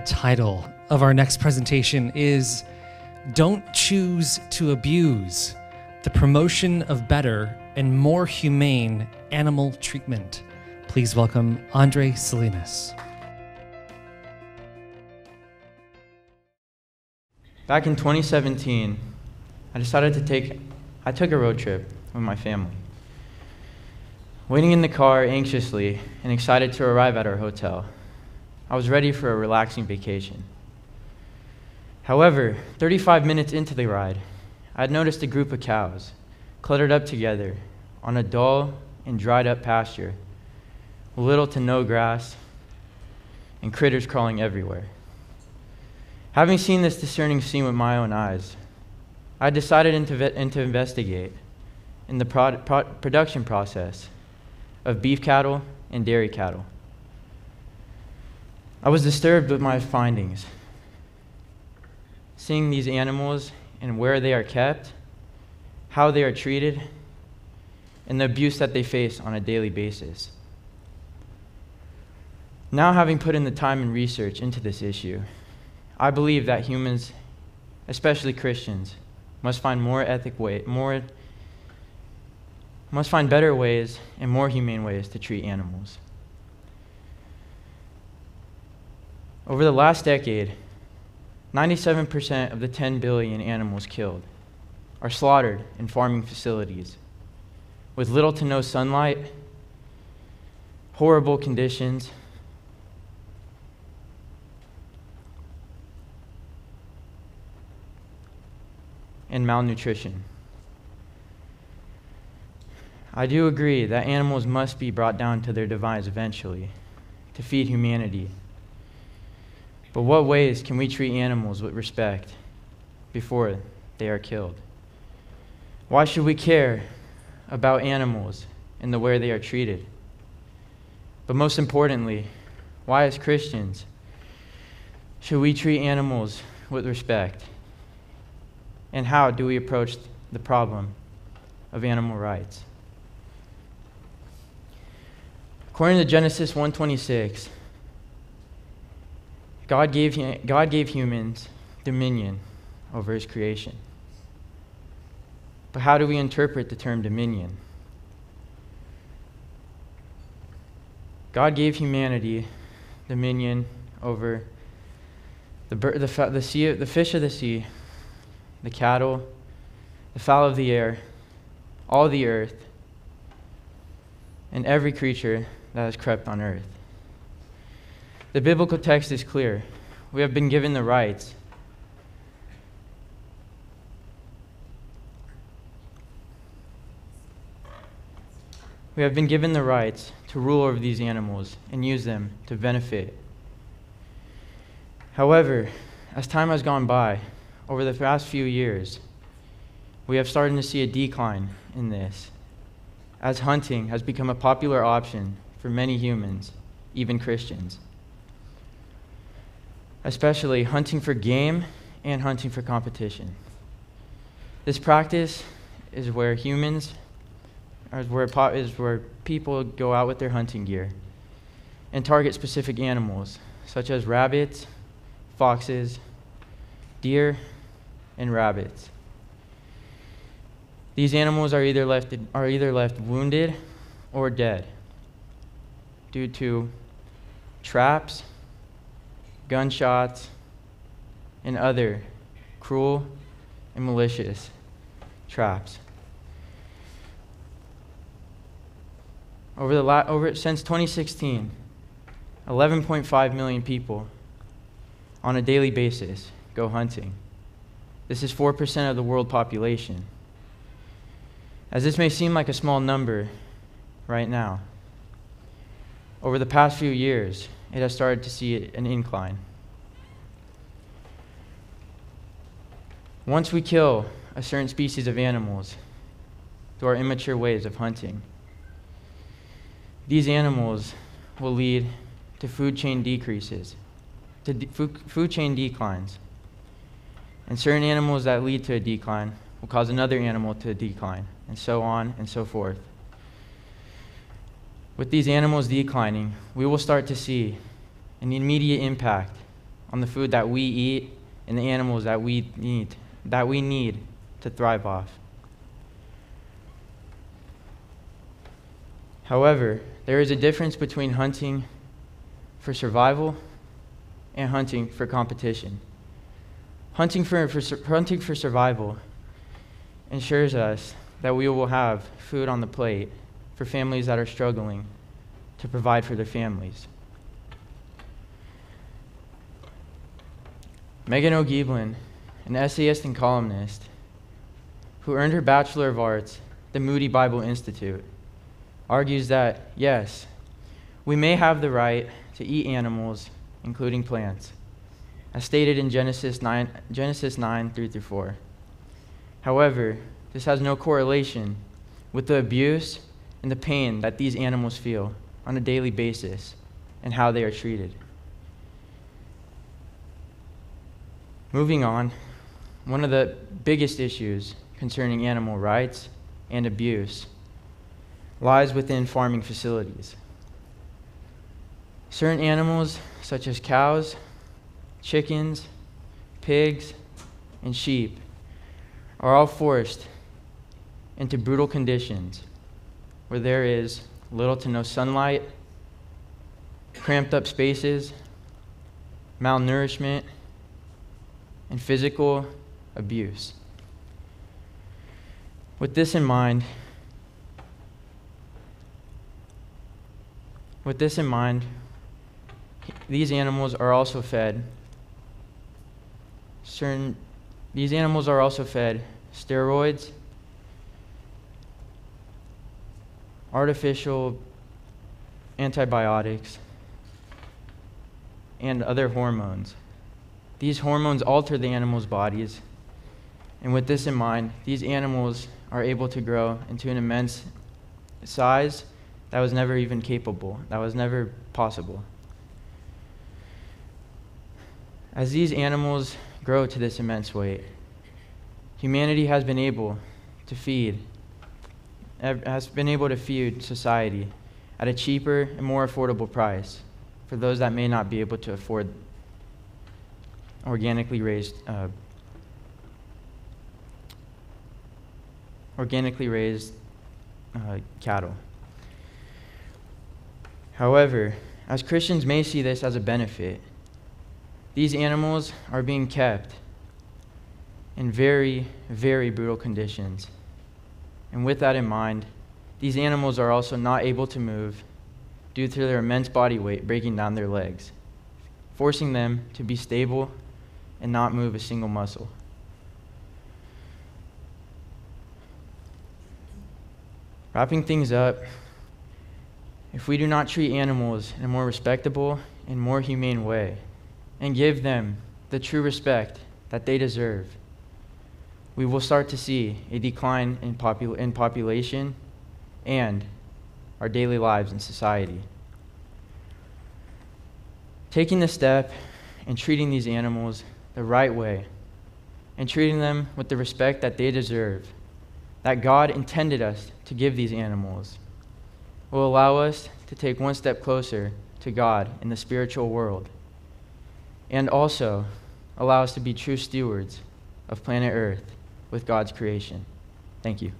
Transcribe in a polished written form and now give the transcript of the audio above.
title of our next presentation is Don't Choose to Abuse, the Promotion of Better and More Humane Animal Treatment. Please welcome Andre Salinas. Back in 2017, I took a road trip with my family. Waiting in the car anxiously and excited to arrive at our hotel, I was ready for a relaxing vacation. However, 35 minutes into the ride, I had noticed a group of cows cluttered up together on a dull and dried up pasture with little to no grass and critters crawling everywhere. Having seen this discerning scene with my own eyes, I decided to investigate in the production process of beef cattle and dairy cattle. I was disturbed with my findings, seeing these animals and where they are kept, how they are treated, and the abuse that they face on a daily basis. Now, having put in the time and research into this issue, I believe that humans, especially Christians, must find better ways and more humane ways to treat animals. Over the last decade, 97% of the 10 billion animals killed are slaughtered in farming facilities with little to no sunlight, horrible conditions, and malnutrition. I do agree that animals must be brought down to their demise eventually to feed humanity. But what ways can we treat animals with respect before they are killed? Why should we care about animals and the way they are treated? But most importantly, why as Christians should we treat animals with respect? And how do we approach the problem of animal rights? According to Genesis 1:26, God gave humans dominion over his creation. But how do we interpret the term dominion? God gave humanity dominion over the fish of the sea, the cattle, the fowl of the air, all the earth, and every creature that has crept on earth. The biblical text is clear. We have been given the rights. We have been given the rights to rule over these animals and use them to benefit. However, as time has gone by, over the past few years, we have started to see a decline in this, as hunting has become a popular option for many humans, even Christians. Especially hunting for game and hunting for competition. This practice is where people go out with their hunting gear and target specific animals, such as rabbits, foxes, deer, and rabbits. These animals are either left wounded or dead due to traps, gunshots, and other cruel and malicious traps. Since 2016, 11.5 million people on a daily basis go hunting. This is 4% of the world population. As this may seem like a small number right now, over the past few years, it has started to see an incline. Once we kill a certain species of animals through our immature ways of hunting, these animals will lead to food chain declines. And certain animals that lead to a decline will cause another animal to decline, and so on and so forth. With these animals declining, we will start to see an immediate impact on the food that we eat and the animals that we need to thrive off. However, there is a difference between hunting for survival and hunting for competition. Hunting for survival ensures us that we will have food on the plate for families that are struggling to provide for their families. Megan O'Geeblin, an essayist and columnist who earned her Bachelor of Arts at the Moody Bible Institute, argues that, yes, we may have the right to eat animals, including plants, as stated in Genesis 9:3-4. However, this has no correlation with the abuse and the pain that these animals feel on a daily basis and how they are treated. Moving on, one of the biggest issues concerning animal rights and abuse lies within farming facilities. Certain animals, such as cows, chickens, pigs, and sheep, are all forced into brutal conditions where there is little to no sunlight, cramped up spaces, malnourishment, and physical abuse. With this in mind, these animals are also fed steroids, artificial antibiotics, and other hormones. These hormones alter the animals' bodies, and with this in mind, these animals are able to grow into an immense size that was never even possible. As these animals grow to this immense weight, humanity has been able to feed society at a cheaper and more affordable price for those that may not be able to afford organically raised cattle. However, as Christians may see this as a benefit, these animals are being kept in very, very brutal conditions. And with that in mind, these animals are also not able to move due to their immense body weight breaking down their legs, forcing them to be stable and not move a single muscle. Wrapping things up, if we do not treat animals in a more respectable and more humane way and give them the true respect that they deserve, we will start to see a decline in population and our daily lives in society. Taking the step and treating these animals the right way and treating them with the respect that they deserve, that God intended us to give these animals, will allow us to take one step closer to God in the spiritual world, and also allow us to be true stewards of planet Earth with God's creation. Thank you.